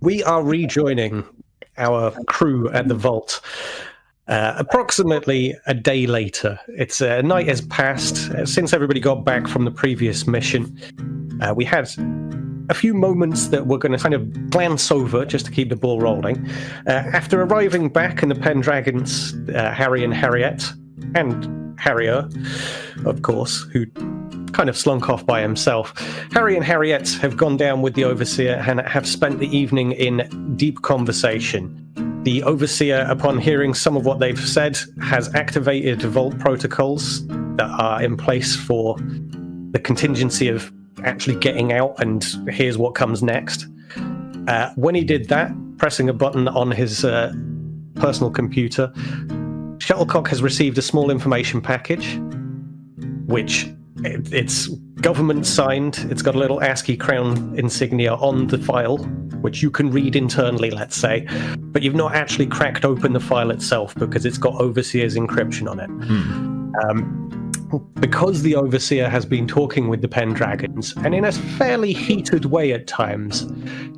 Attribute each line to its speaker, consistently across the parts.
Speaker 1: We are rejoining our crew at the Vault approximately a day later. It's a night has passed since everybody got back from the previous mission. We had a few moments that we're going to kind of glance over just to keep the ball rolling. After arriving back in the Pendragons, Harry and Harriet, and Harrier, of course, who kind of slunk off by himself. Harry and Harriet have gone down with the Overseer and have spent the evening in deep conversation. The Overseer, upon hearing some of what they've said, has activated Vault protocols that are in place for the contingency of actually getting out, and here's what comes next. When he did that, pressing a button on his personal computer, Shuttlecock has received a small information package, which it's government signed. It's got a little ASCII crown insignia on the file, which you can read internally, let's say, but you've not actually cracked open the file itself because it's got Overseer's encryption on it. Because the Overseer has been talking with the Pendragons, and in a fairly heated way at times,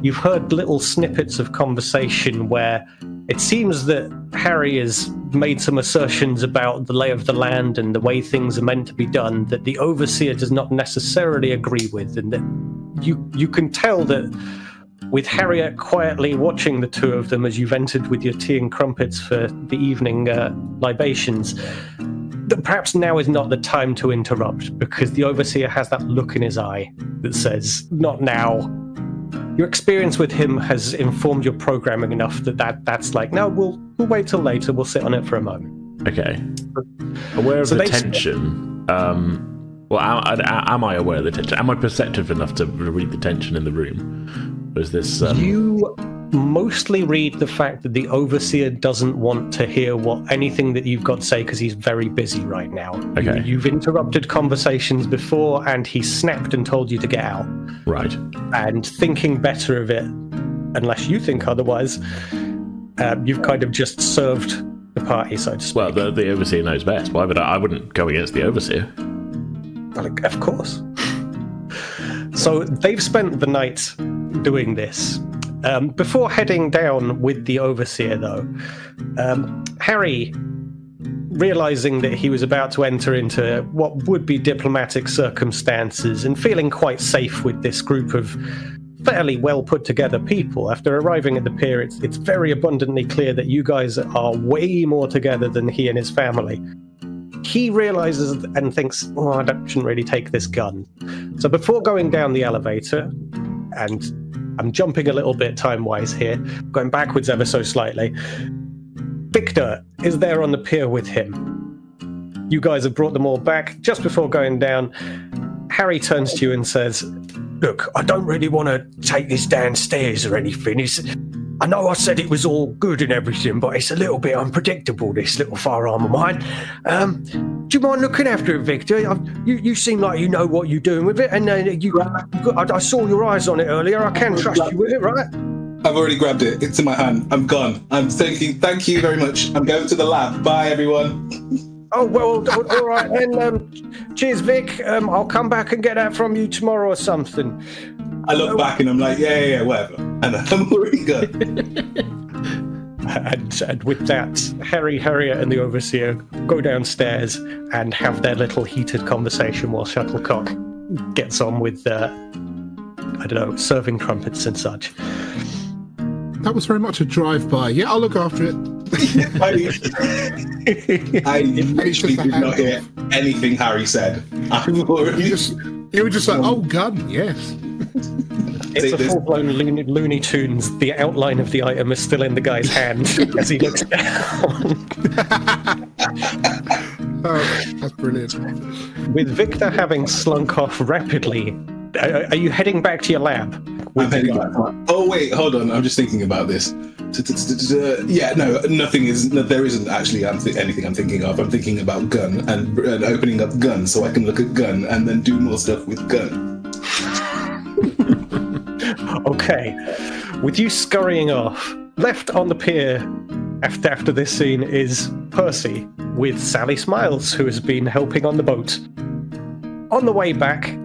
Speaker 1: you've heard little snippets of conversation where it seems that Harry has made some assertions about the lay of the land and the way things are meant to be done that the Overseer does not necessarily agree with, and that you can tell that with Harriet quietly watching the two of them as you've entered with your tea and crumpets for the evening libations, that perhaps now is not the time to interrupt, because the Overseer has that look in his eye that says, not now. Your experience with him has informed your programming enough that's like, no, we'll wait till later, we'll sit on it for a moment.
Speaker 2: Okay. Aware of the tension. Well, am I aware of the tension? Am I perceptive enough to read the tension in the room? Or is this...
Speaker 1: You mostly read the fact that the Overseer doesn't want to hear anything that you've got to say because he's very busy right now.
Speaker 2: Okay.
Speaker 1: You've interrupted conversations before and he snapped and told you to get out.
Speaker 2: Right. And
Speaker 1: thinking better of it, unless you think otherwise, you've kind of just served the party, so to speak.
Speaker 2: Well, the Overseer knows best. Why would I wouldn't go against the Overseer.
Speaker 1: Well, of course. So they've spent the night doing this. Before heading down with the Overseer, though, Harry, realizing that he was about to enter into what would be diplomatic circumstances and feeling quite safe with this group of fairly well put together people, after arriving at the pier, it's very abundantly clear that you guys are way more together than he and his family. He realizes and thinks, I shouldn't really take this gun. So before going down the elevator, and I'm jumping a little bit time-wise here, going backwards ever so slightly, Victor is there on the pier with him. You guys have brought them all back. Just before going down, Harry turns to you and says, look, I don't really want to take this downstairs or anything. I know I said it was all good and everything, but it's a little bit unpredictable, this little firearm of mine. Do you mind looking after it, Victor? You seem like you know what you're doing with it, and I saw your eyes on it earlier. I can trust you with it, right?
Speaker 3: I've already grabbed it. It's in my hand. I'm gone. I'm thinking, thank you very much. I'm going to the lab. Bye, everyone.
Speaker 1: Oh, well, all right then. Cheers, Vic. I'll come back and get that from you tomorrow or something.
Speaker 3: I look back and I'm like, yeah, whatever. And I'm already gone.
Speaker 1: And with that, Harry, Harriet, and the Overseer go downstairs and have their little heated conversation while Shuttlecock gets on with, serving trumpets and such.
Speaker 4: That was very much a drive-by. Yeah, I'll look after it.
Speaker 3: I literally did not hear anything Harry said.
Speaker 4: You were just like, oh, gun, yes.
Speaker 1: It's a full-blown Looney Tunes. The outline of the item is still in the guy's hand as he looks down.
Speaker 4: Oh, that's brilliant.
Speaker 1: With Victor having slunk off rapidly, are you heading back to your lab?
Speaker 3: I'm heading back. Oh wait, hold on. I'm just thinking about this. Yeah, no, nothing is. No, there isn't actually anything I'm thinking of. I'm thinking about gun and opening up gun so I can look at gun and then do more stuff with gun.
Speaker 1: Okay, with you scurrying off, left on the pier after this scene is Percy with Sally Smiles, who has been helping on the boat. On the way back,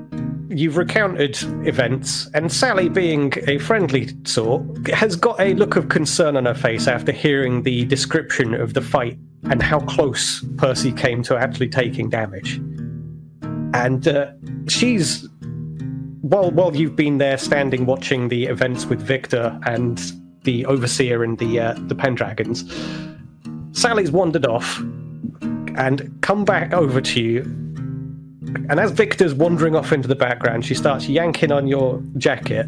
Speaker 1: you've recounted events, and Sally, being a friendly sort, has got a look of concern on her face after hearing the description of the fight and how close Percy came to actually taking damage. And she's... While you've been there standing watching the events with Victor and the Overseer and the Pendragons, Sally's wandered off and come back over to you. And as Victor's wandering off into the background, she starts yanking on your jacket,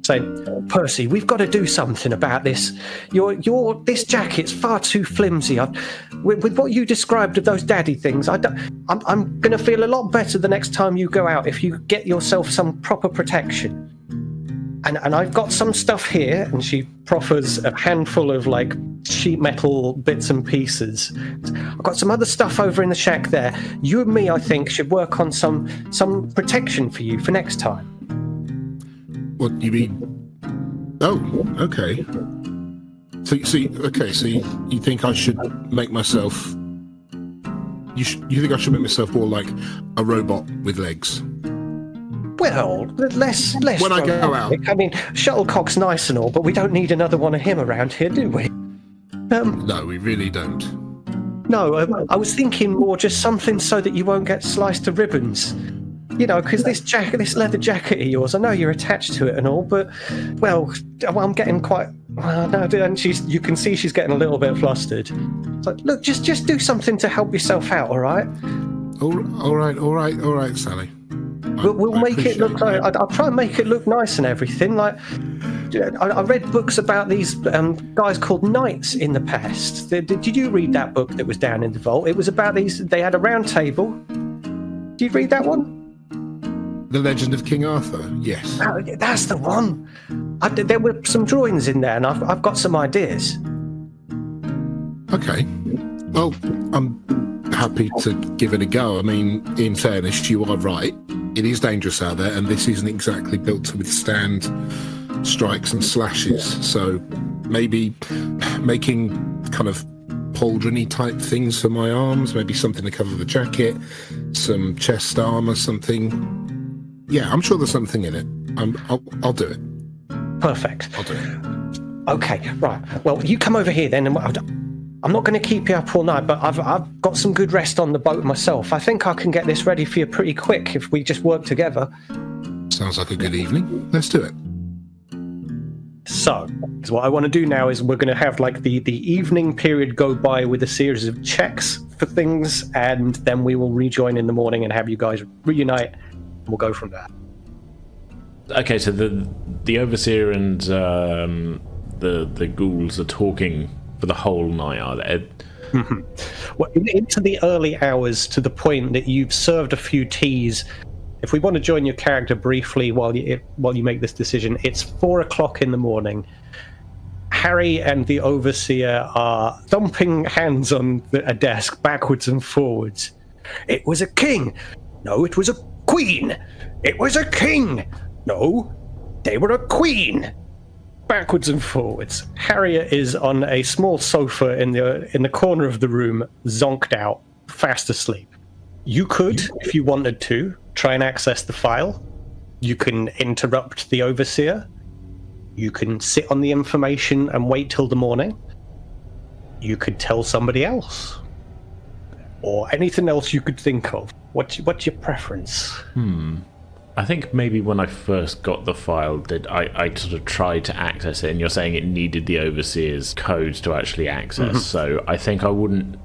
Speaker 1: saying, "Percy, we've got to do something about this. This jacket's far too flimsy. With what you described of those daddy things, I'm going to feel a lot better the next time you go out if you get yourself some proper protection. And I've got some stuff here," and she proffers a handful of like sheet metal bits and pieces. "I've got some other stuff over in the shack there. You and me, I think, should work on some protection for you for next time."
Speaker 4: What you mean? Oh, okay. So you think I should make myself? You think I should make myself more like a robot with legs?
Speaker 1: Well, less.
Speaker 4: When I go out.
Speaker 1: I mean, Shuttlecock's nice and all, but we don't need another one of him around here, do we?
Speaker 4: No, we really don't.
Speaker 1: No, I was thinking more just something so that you won't get sliced to ribbons. You know, because this leather jacket of yours, I know you're attached to it and all, but, well I'm getting quite... no, and you can see she's getting a little bit flustered. It's like, look, just do something to help yourself out, all right?
Speaker 4: All right, Sally.
Speaker 1: We'll make it look like... I'll try and make it look nice and everything. Like, I read books about these guys called knights in the past. Did you read that book that was down in the vault? It was about these... They had a round table. Did you read that one?
Speaker 4: The Legend of King Arthur, yes.
Speaker 1: Oh, that's the one. There were some drawings in there, and I've got some ideas.
Speaker 4: Okay. Well, I'm happy to give it a go. I mean, in fairness, you are right. It is dangerous out there, and this isn't exactly built to withstand strikes and slashes. So maybe making kind of pauldron-y type things for my arms, maybe something to cover the jacket, some chest armour, something. Yeah, I'm sure there's something in it. I'll do it.
Speaker 1: Perfect.
Speaker 4: I'll do it.
Speaker 1: Okay, right. Well, you come over here then, and I'm not going to keep you up all night, but I've got some good rest on the boat myself. I think I can get this ready for you pretty quick if we just work together.
Speaker 4: Sounds like a good evening. Let's do it.
Speaker 1: So what I want to do now is we're going to have like the evening period go by with a series of checks for things, and then we will rejoin in the morning and have you guys reunite. We'll go from there.
Speaker 2: Okay, so the Overseer and the ghouls are talking for the whole night, are they?
Speaker 1: Mm-hmm. Well, into the early hours, to the point that you've served a few teas. If we want to join your character briefly while you make this decision, it's 4:00 in the morning. Harry and the Overseer are thumping hands on a desk backwards and forwards. "It was a king. No, it was a queen. It was a king. No, they were a queen." Backwards and forwards. Harriet is on a small sofa in the corner of the room, zonked out, fast asleep. You could, if you wanted to, try and access the file. You can interrupt the Overseer. You can sit on the information and wait till the morning. You could tell somebody else. Or anything else you could think of. What's your preference?
Speaker 2: I think maybe when I first got the file, I sort of tried to access it, and you're saying it needed the Overseer's code to actually access. Mm-hmm. So I think I wouldn't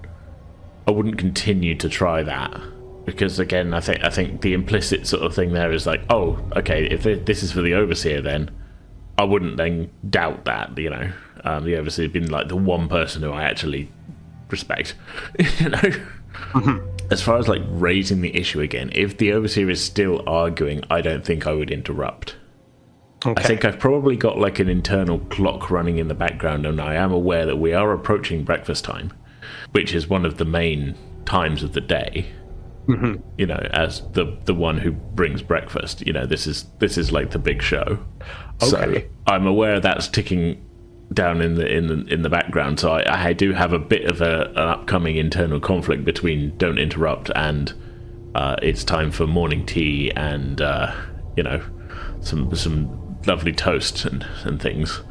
Speaker 2: continue to try that. Because again, I think the implicit sort of thing there is like, oh, okay, if this is for the Overseer, then I wouldn't then doubt that, you know. The Overseer has been like the one person who I actually respect, you know. Mm-hmm. As far as like raising the issue again, if the Overseer is still arguing, I don't think I would interrupt. Okay. I think I've probably got like an internal clock running in the background, and I am aware that we are approaching breakfast time, which is one of the main times of the day. Mm-hmm. You know, as the one who brings breakfast, you know, this is like the big show. Okay. So I'm aware that's ticking down in the background. So I do have a bit of an upcoming internal conflict between don't interrupt and it's time for morning tea and you know, some lovely toast and things.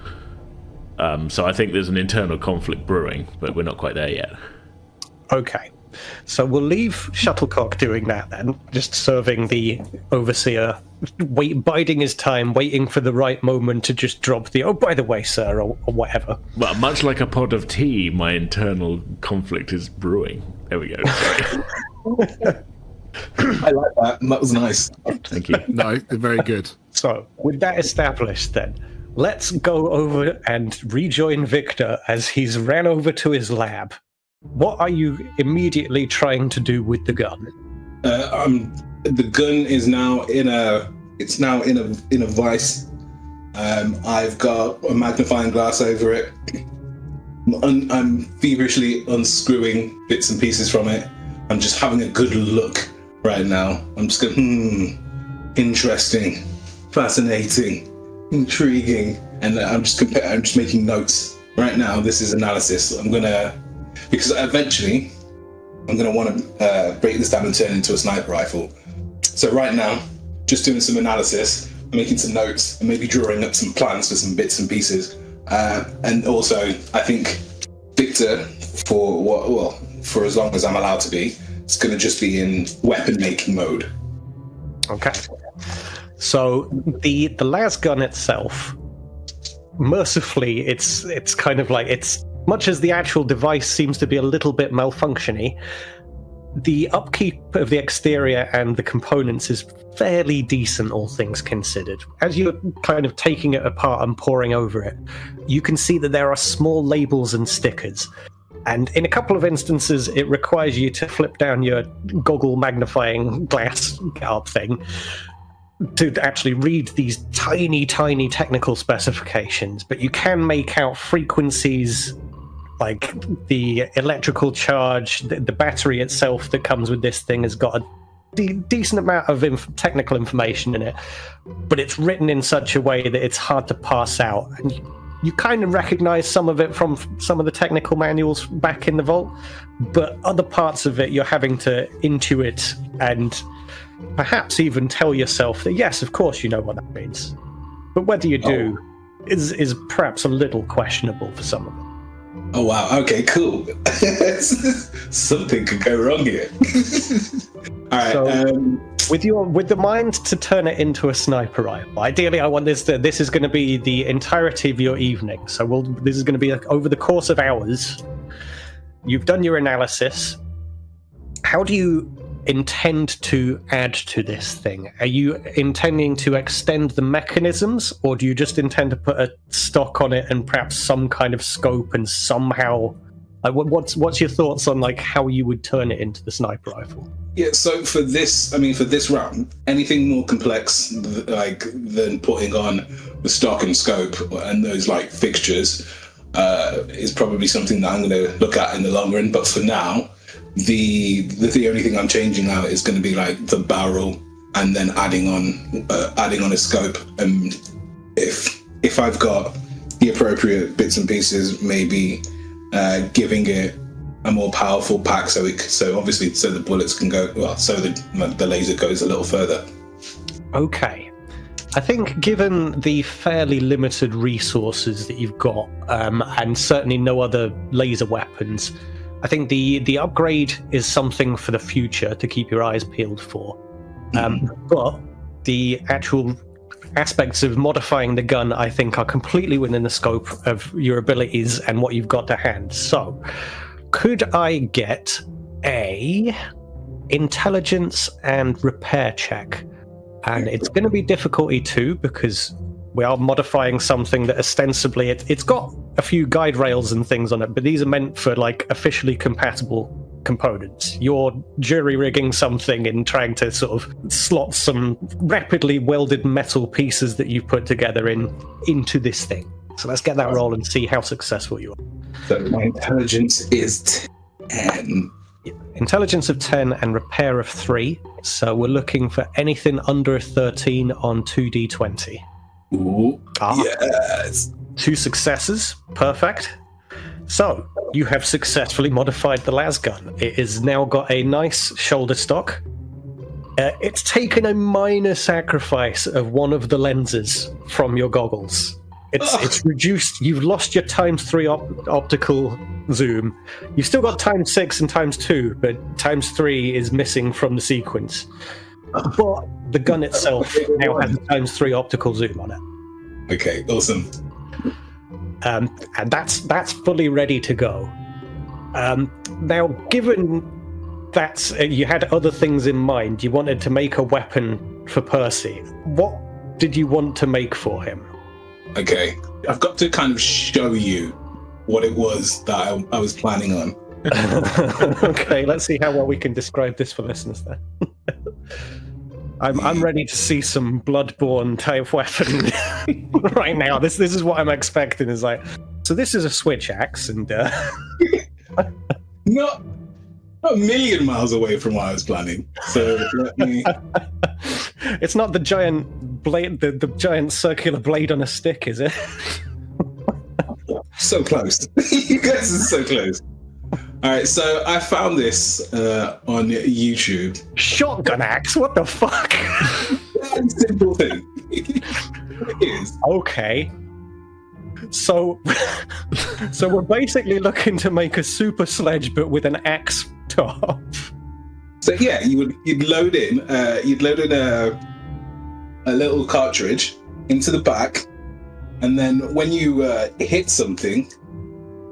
Speaker 2: So I think there's an internal conflict brewing, but we're not quite there yet.
Speaker 1: Okay. So we'll leave Shuttlecock doing that then, just serving the Overseer, biding his time, waiting for the right moment to just drop the, oh, by the way, sir, or whatever.
Speaker 2: Well, much like a pot of tea, my internal conflict is brewing. There we go. Sorry.
Speaker 3: I like that. That was nice.
Speaker 2: Thank you.
Speaker 4: No, very good.
Speaker 1: So, with that established then, let's go over and rejoin Victor as he's ran over to his lab. What are you immediately trying to do with the gun?
Speaker 3: The gun is now in a vice. I've got a magnifying glass over it. I'm feverishly unscrewing bits and pieces from it. I'm just having a good look right now. I'm just going, interesting, fascinating, intriguing, and I'm just making notes right now. This is analysis. Because eventually I'm going to want to break this down and turn it into a sniper rifle. So right now, just doing some analysis, making some notes, and maybe drawing up some plans for some bits and pieces. And also, I think Victor, for as long as I'm allowed to be, it's going to just be in weapon making mode.
Speaker 1: Okay. So the las gun itself, mercifully, it's kind of like it's. Much as the actual device seems to be a little bit malfunctiony, the upkeep of the exterior and the components is fairly decent, all things considered. As you're kind of taking it apart and poring over it, you can see that there are small labels and stickers. And in a couple of instances, it requires you to flip down your goggle magnifying glass garb thing to actually read these tiny, tiny technical specifications. But you can make out frequencies, like the electrical charge, the battery itself that comes with this thing has got a decent amount of technical information in it, but it's written in such a way that it's hard to parse out. And you kind of recognize some of it from some of the technical manuals back in the Vault, but other parts of it you're having to intuit and perhaps even tell yourself that, yes, of course you know what that means. But whether you do is perhaps a little questionable for some of them.
Speaker 3: Oh wow, okay, cool. Something could go wrong here. Alright,
Speaker 1: so, with the mind to turn it into a sniper rifle, ideally I want this is going to be the entirety of your evening. So this is going to be over the course of hours. You've done your analysis. How do you intend to add to this thing? Are you intending to extend the mechanisms, or do you just intend to put a stock on it and perhaps some kind of scope and somehow what's your thoughts on like how you would turn it into the sniper rifle?
Speaker 3: Yeah, so for this round, anything more complex than putting on the stock and scope and those like fixtures is probably something that I'm going to look at in the long run. But for now, the only thing I'm changing out is going to be like the barrel, and then adding on a scope. And if I've got the appropriate bits and pieces, maybe giving it a more powerful pack, so the bullets can go well, so the laser goes a little further. Okay.
Speaker 1: I think given the fairly limited resources that you've got, and certainly no other laser weapons, I think the upgrade is something for the future to keep your eyes peeled for. But the actual aspects of modifying the gun, I think, are completely within the scope of your abilities and what you've got to hand. So, could I get a intelligence and repair check. And it's going to be difficulty 2 because we are modifying something that ostensibly it's got a few guide rails and things on it, but these are meant for like officially compatible components. You're jury rigging something and trying to sort of slot some rapidly welded metal pieces that you've put together into this thing. So let's get that roll and see how successful you are.
Speaker 3: So my intelligence is 10.
Speaker 1: Intelligence of 10 and repair of 3. So we're looking for anything under a 13 on 2d20.
Speaker 3: Ooh, yes.
Speaker 1: 2 successes. Perfect. So you have successfully modified the lasgun. It has now got a nice shoulder stock. It's taken a minor sacrifice of one of the lenses from your goggles. It's reduced. You've lost your ×3 optical zoom. You've still got ×6 and ×2, but ×3 is missing from the sequence. But the gun itself now has a ×3 optical zoom on it.
Speaker 3: Okay, awesome.
Speaker 1: And that's fully ready to go. Now, given that you had other things in mind, you wanted to make a weapon for Percy. What did you want to make for him?
Speaker 3: Okay, I've got to kind of show you what it was that I was planning on.
Speaker 1: Okay, let's see how well we can describe this for listeners then. I'm ready to see some Bloodborne type weapon right now. This is what I'm expecting. Is like, so this is a switch axe, and
Speaker 3: not a million miles away from what I was planning. So let me.
Speaker 1: It's not the giant blade, the giant circular blade on a stick, is it?
Speaker 3: So close. You guys are so close. All right, so I found this on YouTube.
Speaker 1: Shotgun axe? What the fuck?
Speaker 3: Very simple thing. It is.
Speaker 1: Okay. So we're basically looking to make a super sledge, but with an axe top.
Speaker 3: So yeah, you'd load in a little cartridge into the back, and then when you hit something,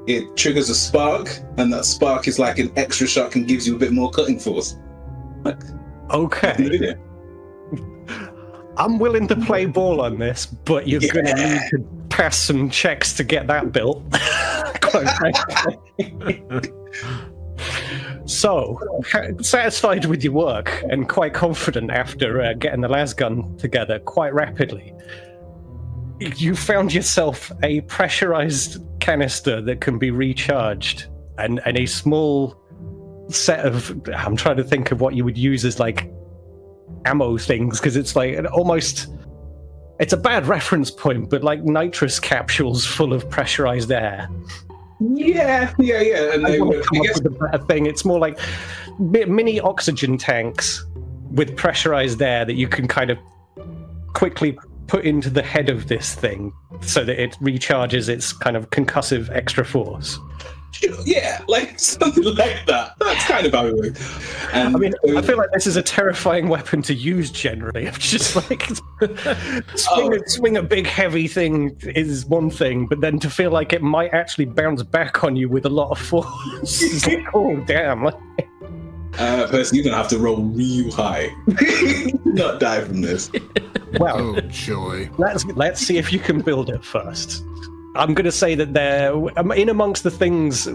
Speaker 3: it triggers a spark, and that spark is like an extra shock and gives you a bit more cutting force.
Speaker 1: Okay. I'm willing to play ball on this, but you're going to need to pass some checks to get that built. Quite frankly. So, satisfied with your work and quite confident after getting the lasgun together quite rapidly, you found yourself a pressurized canister that can be recharged and a small set of, I'm trying to think of what you would use as like ammo things, because it's like almost, it's a bad reference point, but like nitrous capsules full of pressurized air.
Speaker 3: Yeah. And
Speaker 1: I want to come up with a better thing. It's more like mini oxygen tanks with pressurized air that you can kind of quickly put into the head of this thing so that it recharges its kind of concussive extra force.
Speaker 3: Yeah, like something like that. That's kind of how it works. And
Speaker 1: I mean, I feel like this is a terrifying weapon to use generally. I'm just like, swing a big heavy thing is one thing, but then to feel like it might actually bounce back on you with a lot of force is like, oh, damn.
Speaker 3: Percy, you're going to have to roll real high. Not die from this.
Speaker 1: Well,
Speaker 4: oh, joy.
Speaker 1: Let's see if you can build it first. I'm going to say that they're in amongst the things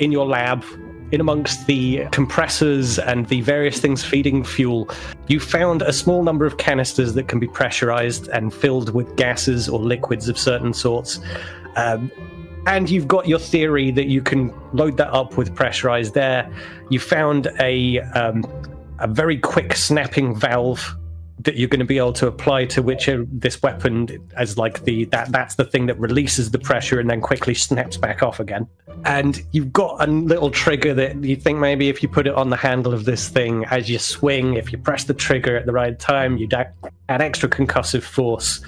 Speaker 1: in your lab, in amongst the compressors and the various things feeding fuel, you found a small number of canisters that can be pressurized and filled with gases or liquids of certain sorts. And you've got your theory that you can load that up with pressurized air. You found a very quick snapping valve that you're going to be able to apply to which this weapon as like that's the thing that releases the pressure and then quickly snaps back off again. And you've got a little trigger that you think maybe if you put it on the handle of this thing as you swing, if you press the trigger at the right time, you'd add extra concussive force.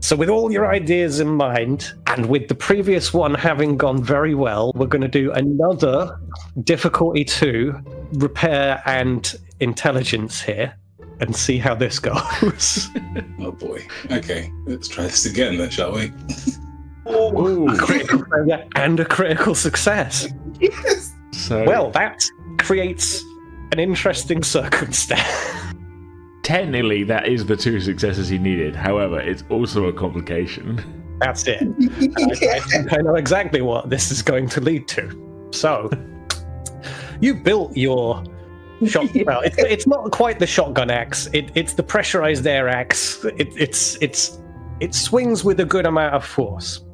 Speaker 1: So with all your ideas in mind, and with the previous one having gone very well, we're going to do another difficulty 2, repair and intelligence here, and see how this goes.
Speaker 3: Oh boy. Okay, let's try this again then, shall we?
Speaker 1: A critical failure and a critical success.
Speaker 3: Yes.
Speaker 2: So,
Speaker 1: Well, that creates an interesting circumstance.
Speaker 2: Technically, that is the 2 successes he needed. However, it's also a complication.
Speaker 1: That's it. I think I know exactly what this is going to lead to. So, you built your shotgun. Well, it's not quite the shotgun axe. It's the pressurized air axe. It swings with a good amount of force.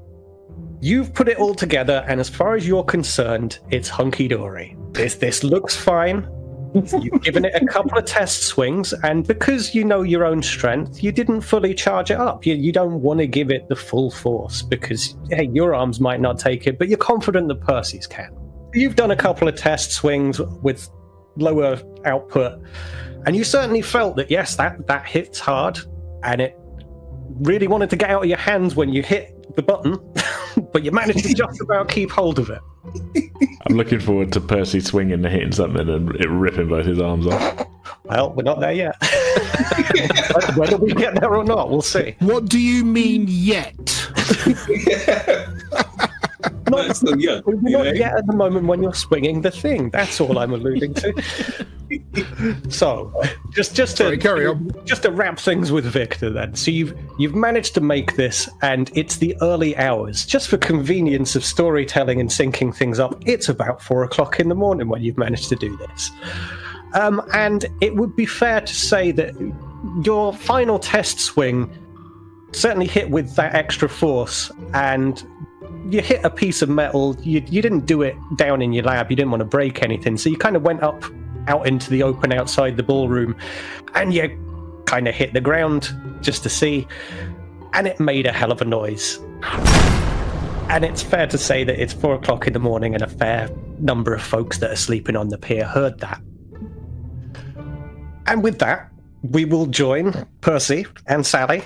Speaker 1: You've put it all together, and as far as you're concerned, it's hunky-dory. This looks fine. You've given it a couple of test swings, and because you know your own strength, you didn't fully charge it up. You don't want to give it the full force because, hey, your arms might not take it, but you're confident that Percy's can. You've done a couple of test swings with lower output, and you certainly felt that, yes, that hits hard, and it really wanted to get out of your hands when you hit the button, but you managed to just about keep hold of it.
Speaker 2: I'm looking forward to Percy swinging and hitting something and it ripping both his arms off.
Speaker 1: Well, we're not there yet. Whether we get there or not, we'll see.
Speaker 4: What do you mean yet?
Speaker 1: We're not yet at the moment when you're swinging the thing. That's all I'm alluding to. So, just
Speaker 4: carry on.
Speaker 1: Just to wrap things with Victor, then. So you've managed to make this, and it's the early hours. Just for convenience of storytelling and syncing things up, it's about 4:00 in the morning when you've managed to do this. And it would be fair to say that your final test swing certainly hit with that extra force, and you hit a piece of metal. You didn't do it down in your lab. You didn't want to break anything, so you kind of went out into the open outside the ballroom, and you kind of hit the ground just to see, and it made a hell of a noise. And it's fair to say that it's 4:00 in the morning, and a fair number of folks that are sleeping on the pier heard that. And with that, we will join Percy and Sally,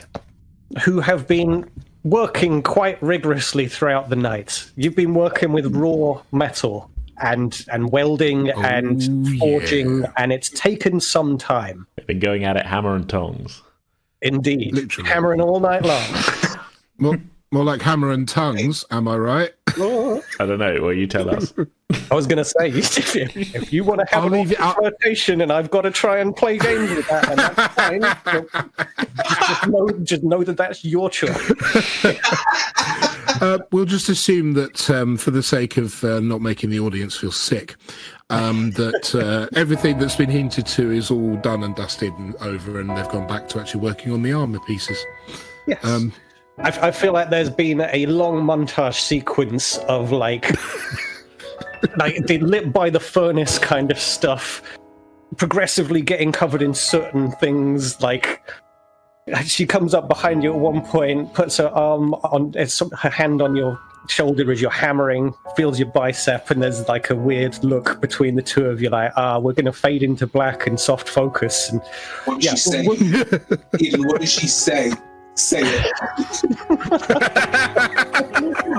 Speaker 1: who have been working quite rigorously throughout the night. You've been working with raw metal and welding and forging, and it's taken some time.
Speaker 2: They've been going at it hammer and tongs.
Speaker 1: Indeed.
Speaker 4: Literally.
Speaker 1: Hammering all night long.
Speaker 4: More like hammer and tongues, am I right?
Speaker 2: I don't know. Well, you tell us.
Speaker 1: I was going to say, if you want to have an interpretation and I've got to try and play games with that, and that's fine. Just know that that's your choice.
Speaker 4: We'll just assume that for the sake of not making the audience feel sick, that everything that's been hinted to is all done and dusted and over, and they've gone back to actually working on the armour pieces.
Speaker 1: Yes. I feel like there's been a long montage sequence of like the lit by the furnace kind of stuff, progressively getting covered in certain things. Like she comes up behind you at one point, puts her arm on, her hand on your shoulder as you're hammering, feels your bicep, and there's like a weird look between the two of you, like, we're going to fade into black and soft focus. And
Speaker 3: what does she say? Eden, what does she say? Say it.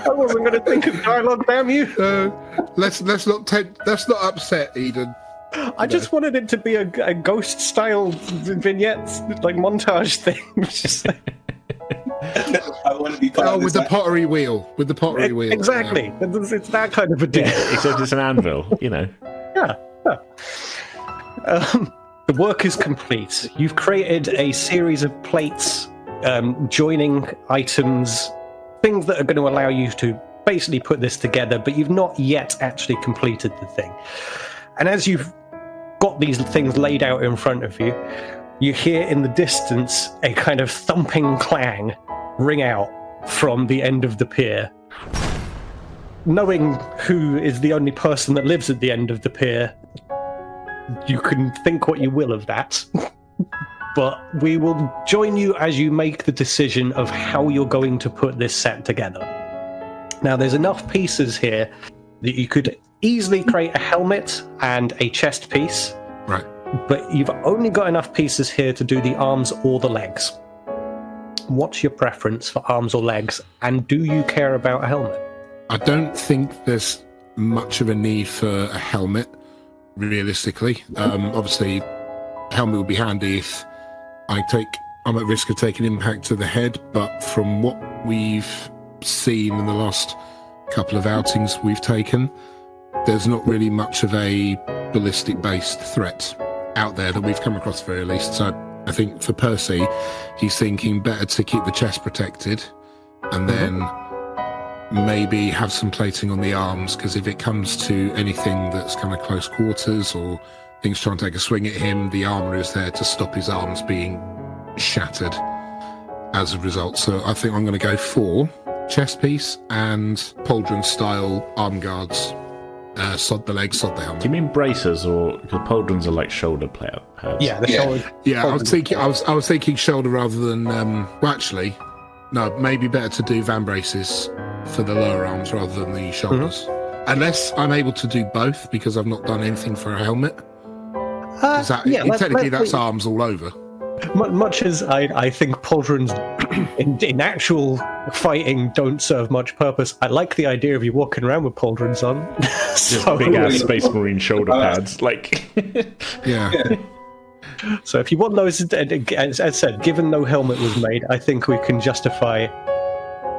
Speaker 1: I wasn't going to think of dialogue, damn you.
Speaker 4: Let's not upset Eden.
Speaker 1: I just wanted it to be a ghost style vignette, like montage thing. Just like...
Speaker 3: I want to be part of
Speaker 4: with the pottery wheel. With the pottery wheel.
Speaker 1: Exactly. It's that kind of a deal.
Speaker 2: Yeah, except it's an anvil, you know.
Speaker 1: Yeah. The work is complete. You've created a series of plates, joining items, things that are going to allow you to basically put this together, but you've not yet actually completed the thing. And as you've got these things laid out in front of you, you hear in the distance a kind of thumping clang ring out from the end of the pier. Knowing who is the only person that lives at the end of the pier, you can think what you will of that. But we will join you as you make the decision of how you're going to put this set together. Now, there's enough pieces here that you could easily create a helmet and a chest piece.
Speaker 4: Right.
Speaker 1: But you've only got enough pieces here to do the arms or the legs. What's your preference for arms or legs? And do you care about a helmet?
Speaker 4: I don't think there's much of a need for a helmet, realistically. Obviously, a helmet would be handy if I'm at risk of taking impact to the head, but from what we've seen in the last couple of outings we've taken, there's not really much of a ballistic-based threat out there that we've come across at the very least. So I think for Percy, he's thinking better to keep the chest protected and then maybe have some plating on the arms, because if it comes to anything that's kind of close quarters or things trying to take a swing at him, the armour is there to stop his arms being shattered as a result. So I think I'm going to go for chest piece and pauldron style arm guards. Sod the legs, sod the helmet.
Speaker 2: Do you mean bracers, or the pauldrons are like shoulder pads?
Speaker 1: Yeah, the shoulder.
Speaker 4: Yeah, I was thinking shoulder rather than. Well, actually, no. Maybe better to do van braces for the lower arms rather than the shoulders. Unless I'm able to do both, because I've not done anything for a helmet. Technically, that's arms all over.
Speaker 1: Much as I think pauldrons in actual fighting don't serve much purpose, I like the idea of you walking around with pauldrons on.
Speaker 2: Just big ass Space Marine shoulder pads, like.
Speaker 4: Yeah.
Speaker 1: So if you want those, as I said, given no helmet was made, I think we can justify,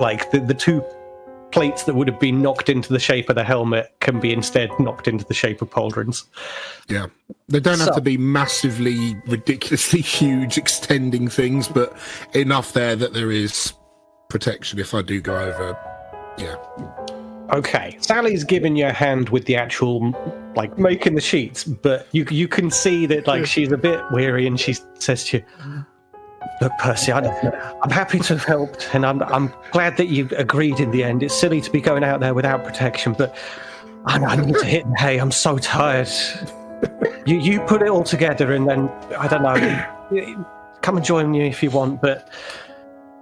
Speaker 1: like, the two plates that would have been knocked into the shape of the helmet can be instead knocked into the shape of pauldrons.
Speaker 4: Yeah. They don't have to be massively, ridiculously huge, extending things, but enough there that there is protection if I do go over. Yeah.
Speaker 1: Okay. Sally's given you a hand with the actual, like, making the sheets, but you can see that, like, she's a bit weary, and she says to you, "Look, Percy, I'm happy to have helped, and I'm glad that you agreed in the end. It's silly to be going out there without protection, but I need to hit the hay. I'm so tired. You put it all together, and then, I don't know, come and join me if you want, but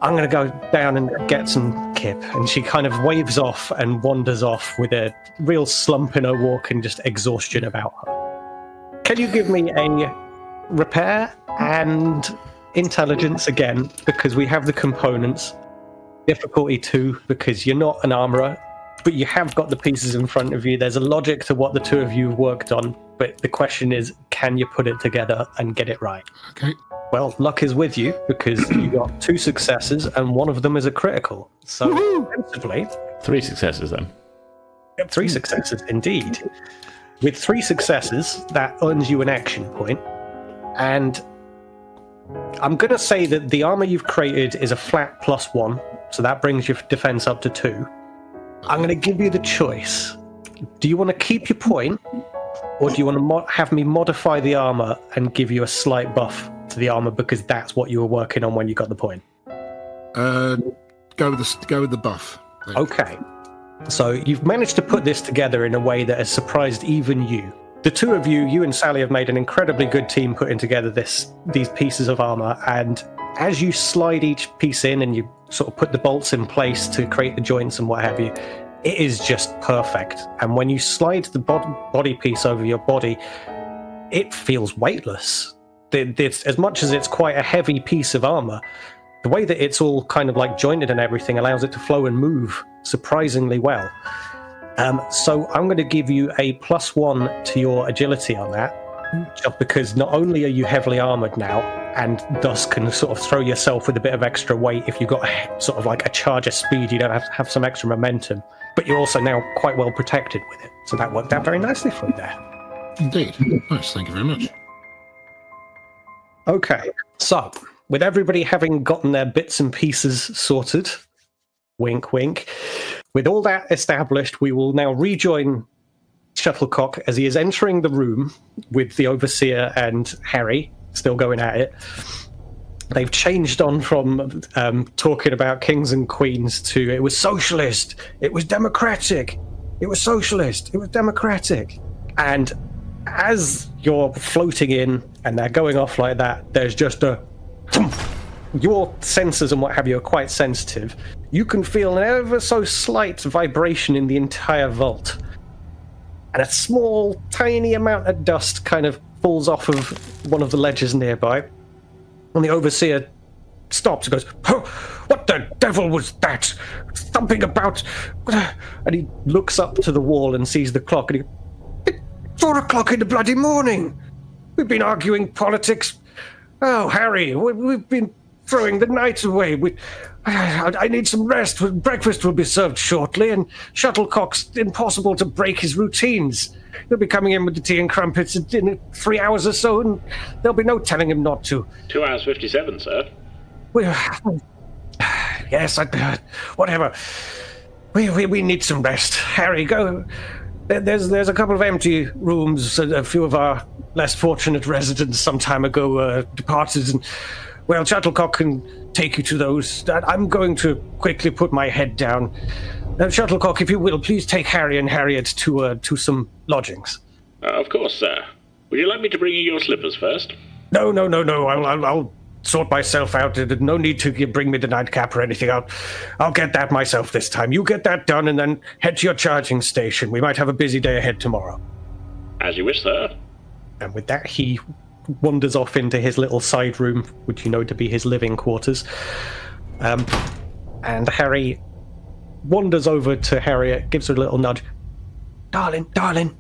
Speaker 1: I'm going to go down and get some kip." And she kind of waves off and wanders off with a real slump in her walk and just exhaustion about her. Can you give me a repair and intelligence again, because we have the components? Difficulty 2, because you're not an armourer, but you have got the pieces in front of you. There's a logic to what the two of you worked on, but the question is, can you put it together and get it right?
Speaker 4: Okay.
Speaker 1: Well, luck is with you, because you got 2 successes and one of them is a critical. So, principally,
Speaker 2: 3 successes then.
Speaker 1: 3 successes, indeed. With 3 successes, that earns you an action point. And I'm going to say that the armor you've created is a flat +1, so that brings your defense up to 2. I'm going to give you the choice. Do you want to keep your point, or do you want to have me modify the armor and give you a slight buff to the armor, because that's what you were working on when you got the point?
Speaker 4: Go with the buff.
Speaker 1: Okay. So you've managed to put this together in a way that has surprised even you. The two of you and Sally, have made an incredibly good team putting together these pieces of armor, and as you slide each piece in and you sort of put the bolts in place to create the joints and what have you, it is just perfect. And when you slide the body piece over your body, it feels weightless. As much as it's quite a heavy piece of armor, the way that it's all kind of like jointed and everything allows it to flow and move surprisingly well. So I'm going to give you a +1 to your agility on that, just because not only are you heavily armored now, and thus can sort of throw yourself with a bit of extra weight if you've got sort of like a charge of speed, you don't have to have some extra momentum, but you're also now quite well protected with it. So that worked out very nicely for you there.
Speaker 4: Indeed. Nice, thank you very much.
Speaker 1: Okay, so with everybody having gotten their bits and pieces sorted, wink, wink, with all that established, we will now rejoin Shuttlecock as he is entering the room with the Overseer and Harry still going at it. They've changed on from talking about kings and queens to it was socialist, it was democratic, it was socialist, it was democratic. And as you're floating in and they're going off like that, there's just a... Your sensors and what have you are quite sensitive. You can feel an ever so slight vibration in the entire vault. And a small, tiny amount of dust kind of falls off of one of the ledges nearby. And the Overseer stops and goes, "Oh, what the devil was that? Something about..." And he looks up to the wall and sees the clock and he goes, "It's 4 o'clock in the bloody morning. We've been arguing politics. Oh, Harry, we've been throwing the night away. I need some rest. Breakfast will be served shortly, and Shuttlecock's impossible to break his routines. He'll be coming in with the tea and crumpets in 3 hours or so, and there'll be no telling him not to.
Speaker 2: 2 hours 57, sir.
Speaker 1: Yes, whatever. We need some rest. Harry, go. There's a couple of empty rooms. A few of our less fortunate residents some time ago departed, and well, Shuttlecock can take you to those. I'm going to quickly put my head down. Shuttlecock, if you will, please take Harry and Harriet to some lodgings.
Speaker 2: Of course, sir. Would you like me to bring you your slippers first?
Speaker 1: No. I'll sort myself out. No need to bring me the nightcap or anything. I'll get that myself this time. You get that done and then head to your charging station. We might have a busy day ahead tomorrow.
Speaker 2: As you wish, sir.
Speaker 1: And with that, he wanders off into his little side room, which you know to be his living quarters. And Harry wanders over to Harriet, gives her a little nudge. Darling,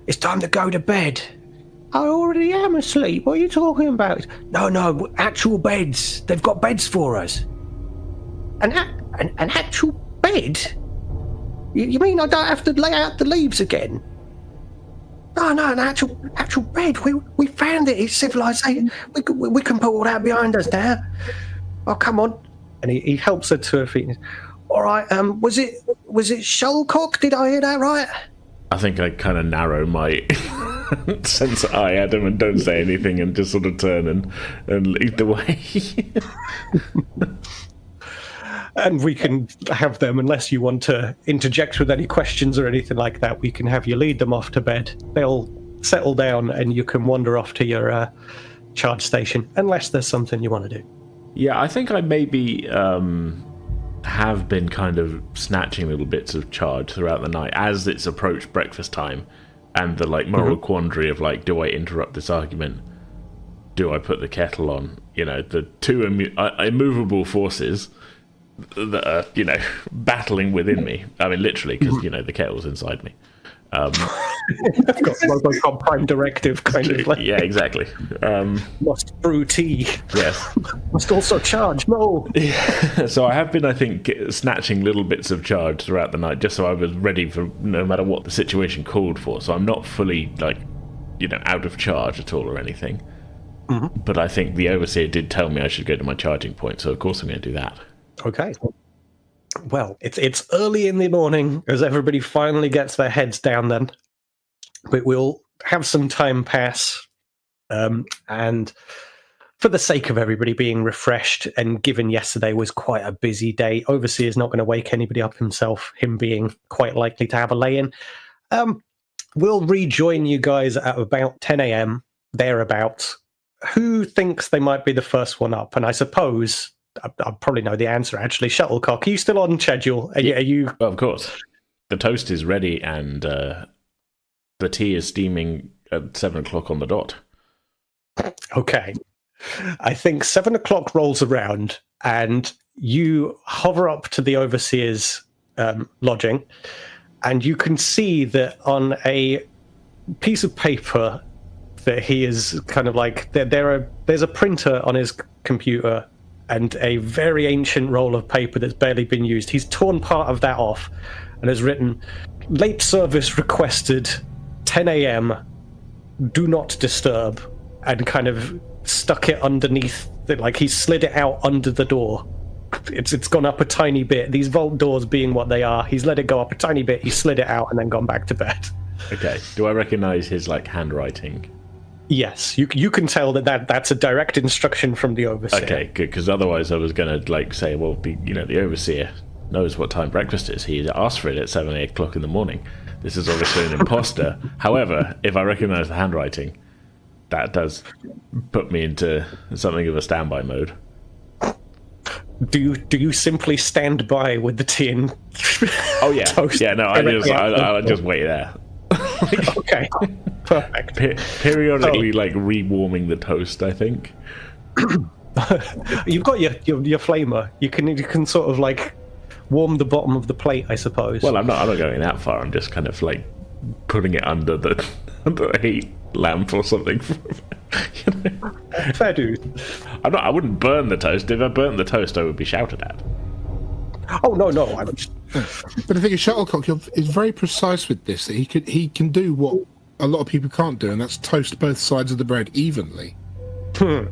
Speaker 1: it's time to go to bed. I already am asleep. What are you talking about? No, actual beds. They've got beds for us. An actual bed? You mean I don't have to lay out the leaves again? No, an actual bed. We found it. It's civilization. We can put all that behind us now. Oh, come on. And he helps her to her feet. All right. Was it Shuttlecock? Did I hear that right?
Speaker 2: I think I kind of narrow my sense eye at him and don't say anything and just sort of turn and lead the way.
Speaker 1: And we can have them, unless you want to interject with any questions or anything like that, we can have you lead them off to bed. They'll settle down and you can wander off to your charge station, unless there's something you want to do.
Speaker 2: Yeah, I think I maybe have been kind of snatching little bits of charge throughout the night as it's approached breakfast time, and the moral quandary of do I interrupt this argument? Do I put the kettle on? The two immovable forces that are battling within me. I mean, literally, because the kettle's inside me.
Speaker 1: I've got Robocop Prime Directive kind of
Speaker 2: yeah, exactly.
Speaker 1: Must brew tea.
Speaker 2: Yes.
Speaker 1: Must also charge. No.
Speaker 2: Yeah. So I have been, I think, snatching little bits of charge throughout the night, just so I was ready for no matter what the situation called for. So I'm not fully out of charge at all or anything. Mm-hmm. But I think the overseer did tell me I should go to my charging point, so of course I'm going to do that.
Speaker 1: Okay. Well, it's early in the morning as everybody finally gets their heads down then. But we'll have some time pass. And for the sake of everybody being refreshed, and given yesterday was quite a busy day, Overseer's not going to wake anybody up himself, him being quite likely to have a lay-in. We'll rejoin you guys at about 10 a.m., thereabouts. Who thinks they might be the first one up? And I suppose... I probably know the answer, actually. Shuttlecock, are you still on schedule? Are you...
Speaker 2: Well, of course. The toast is ready and the tea is steaming at 7 o'clock on the dot.
Speaker 1: Okay. I think 7 o'clock rolls around and you hover up to the Overseer's lodging, and you can see that on a piece of paper that he is kind of there's a printer on his computer and a very ancient roll of paper that's barely been used. He's torn part of that off and has written, "Late service requested, 10 a.m., do not disturb," and kind of stuck it underneath, he slid it out under the door. It's gone up a tiny bit. These vault doors being what they are, he's let it go up a tiny bit, he slid it out and then gone back to bed.
Speaker 2: Okay. Do I recognise his handwriting?
Speaker 1: Yes, you can tell that's a direct instruction from the Overseer.
Speaker 2: Okay, good, because otherwise I was going to say, well, the Overseer knows what time breakfast is. He asked for it at 7, 8 o'clock in the morning. This is obviously an imposter. However, if I recognise the handwriting, that does put me into something of a standby mode.
Speaker 1: Do you simply stand by with the tea and
Speaker 2: oh yeah,
Speaker 1: toast?
Speaker 2: Yeah, no, I just wait there.
Speaker 1: Okay, perfect.
Speaker 2: Periodically, re-warming the toast, I think.
Speaker 1: You've got your flamer. You can sort of warm the bottom of the plate, I suppose.
Speaker 2: Well, I'm not going that far. I'm just kind of putting it under the heat lamp or something.
Speaker 1: Fair dude.
Speaker 2: I wouldn't burn the toast. If I burnt the toast, I would be shouted at.
Speaker 1: Oh no!
Speaker 4: But the thing is, Shuttlecock is very precise with this. That he can do what a lot of people can't do, and that's toast both sides of the bread evenly. A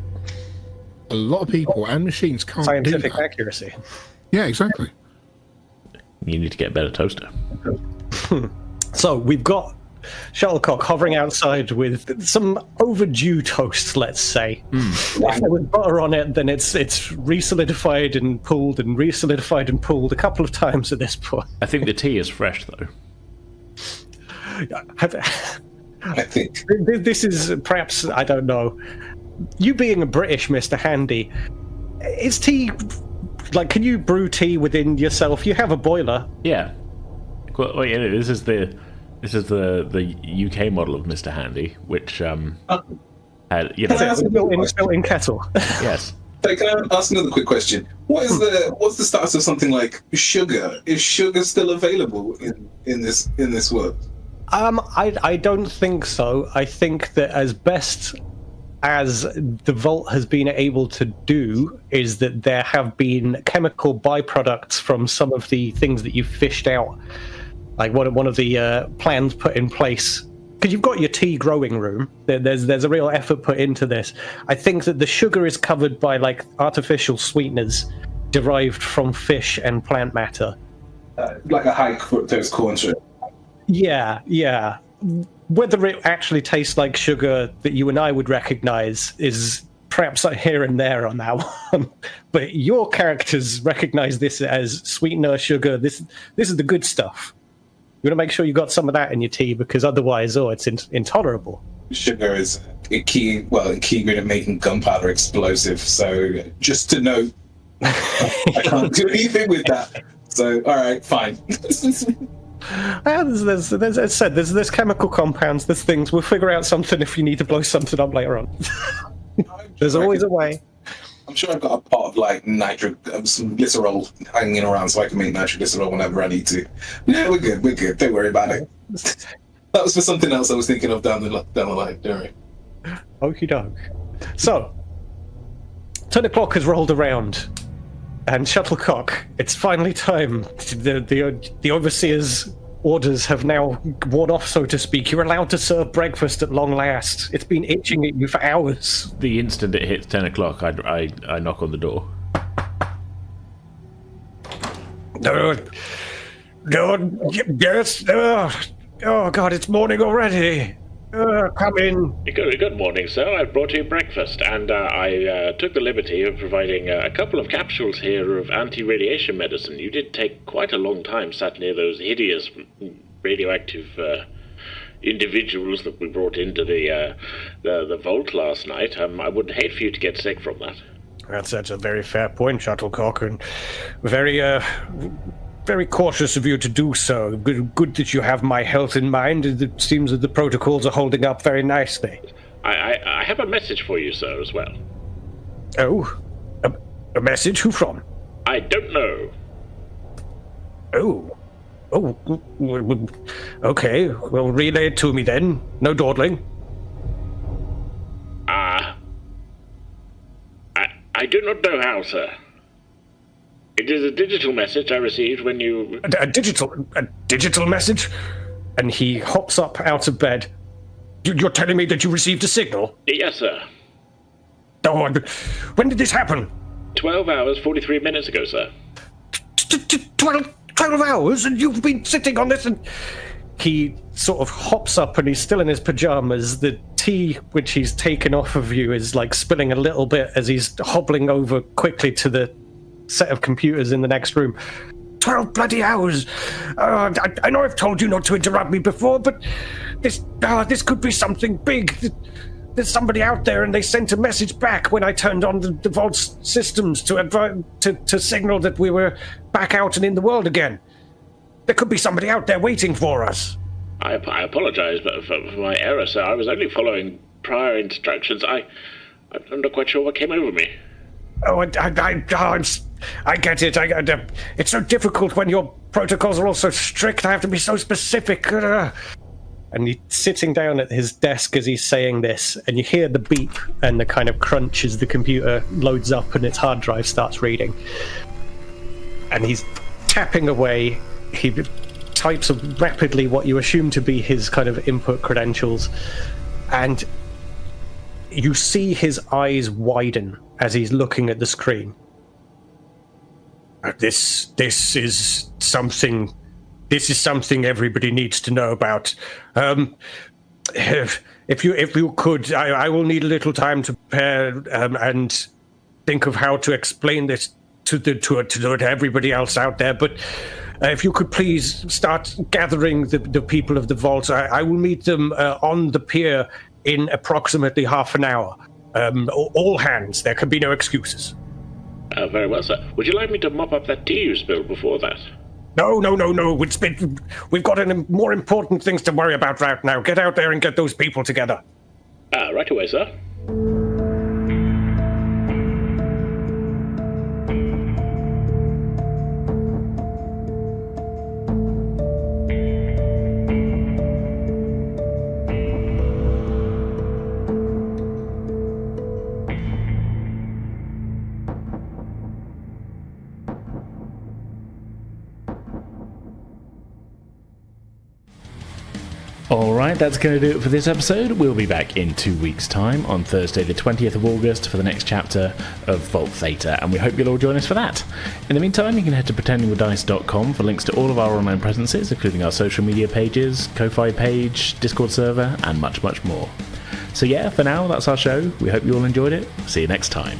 Speaker 4: lot of people and machines can't
Speaker 1: Scientific
Speaker 4: do that.
Speaker 1: accuracy.
Speaker 4: Yeah, exactly.
Speaker 2: You need to get a better toaster.
Speaker 1: So we've got Shuttlecock hovering outside with some overdue toast, let's say. If there was butter on it, then it's re-solidified and pulled and re-solidified and pulled a couple of times at this point.
Speaker 2: I think the tea is fresh, though.
Speaker 3: I think.
Speaker 1: This is perhaps, I don't know. You being a British Mr. Handy, is tea, like, can you brew tea within yourself? You have a boiler.
Speaker 2: Yeah. Well, yeah, this is the UK model of Mr. Handy, which had, you know,
Speaker 1: It's a built-in kettle.
Speaker 2: yes.
Speaker 3: So can I ask another quick question? What's the status of something like sugar? Is sugar still available in this world?
Speaker 1: I don't think so. I think that as best as the Vault has been able to do is that there have been chemical byproducts from some of the things that you've fished out. Like one of the plans put in place, because you've got your tea growing room. There's a real effort put into this. I think that the sugar is covered by like artificial sweeteners derived from fish and plant matter.
Speaker 3: Like a high fructose corn syrup.
Speaker 1: Yeah. Whether it actually tastes like sugar that you and I would recognize is perhaps here and there on that one. But your characters recognize this as sweetener, sugar. This is the good stuff. You want to make sure you got some of that in your tea, because otherwise, it's intolerable.
Speaker 3: Sugar is a key ingredient of making gunpowder explosive. So just to note, I can't do anything with that. So all right, fine. There's
Speaker 1: chemical compounds, there's things. We'll figure out something if you need to blow something up later on. There's always a way.
Speaker 3: I'm sure I've got a pot of like some glycerol hanging around, so I can make nitroglycerol whenever I need to. Yeah, we're good. Don't worry about it. That was for something else I was thinking of down the line. Don't worry.
Speaker 1: Okie doke. So, 10 o'clock has rolled around, and Shuttlecock, it's finally time. The Overseer's orders have now worn off, so to speak. You're allowed to serve breakfast at long last. It's been itching at you for hours.
Speaker 2: The instant it hits 10 o'clock, I knock on the door.
Speaker 1: Yes. Oh, God, it's morning already. Come in.
Speaker 2: Good morning, sir. I've brought you breakfast, and I took the liberty of providing a couple of capsules here of anti-radiation medicine. You did take quite a long time sat near those hideous radioactive individuals that we brought into the vault last night. I would hate for you to get sick from that.
Speaker 1: That's a very fair point, Shuttlecock, and very cautious of you to do so. Good that you have my health in mind. It seems that the protocols are holding up very nicely.
Speaker 2: I have a message for you, sir, as well.
Speaker 1: Oh? A message? Who from?
Speaker 2: I don't know.
Speaker 1: Oh, okay. Well, relay it to me then. No dawdling.
Speaker 2: I do not know how, sir. It is a digital message I received when you...
Speaker 1: A digital message? And he hops up out of bed. You're telling me that you received a signal?
Speaker 2: Yes, sir.
Speaker 1: Oh, when did this happen?
Speaker 2: 12 hours, 43 minutes ago, sir.
Speaker 1: 12 hours? And you've been sitting on this and... He sort of hops up and he's still in his pajamas. The tea which he's taken off of you is like spilling a little bit as he's hobbling over quickly to the set of computers in the next room. 12 bloody hours! I know I've told you not to interrupt me before, but this could be something big. There's somebody out there and they sent a message back when I turned on the Vault's systems to signal that we were back out and in the world again. There could be somebody out there waiting for us.
Speaker 2: I apologize for my error, sir. I was only following prior instructions. I'm not quite sure what came over me.
Speaker 1: Oh, I get it. It's so difficult when your protocols are all so strict. I have to be so specific. And he's sitting down at his desk as he's saying this, and you hear the beep and the kind of crunch as the computer loads up and its hard drive starts reading. And he's tapping away. He types rapidly what you assume to be his kind of input credentials, and you see his eyes widen as he's looking at the screen. This is something. This is something everybody needs to know about. If you could, I will need a little time to prepare and think of how to explain this to everybody else out there. But if you could please start gathering the people of the vault, I will meet them on the pier in approximately half an hour. All hands. There can be no excuses.
Speaker 2: Very well, sir. Would you like me to mop up that tea you spilled before that?
Speaker 1: No. We've got more important things to worry about right now. Get out there and get those people together.
Speaker 2: Right away, sir. Alright, that's going to do it for this episode. We'll be back in 2 weeks' time on Thursday the 20th of August for the next chapter of Vault Theta, and we hope you'll all join us for that. In the meantime, you can head to pretendingwithdice.com for links to all of our online presences, including our social media pages, Ko-Fi page, Discord server, and much, much more. So yeah, for now, that's our show. We hope you all enjoyed it. See you next time.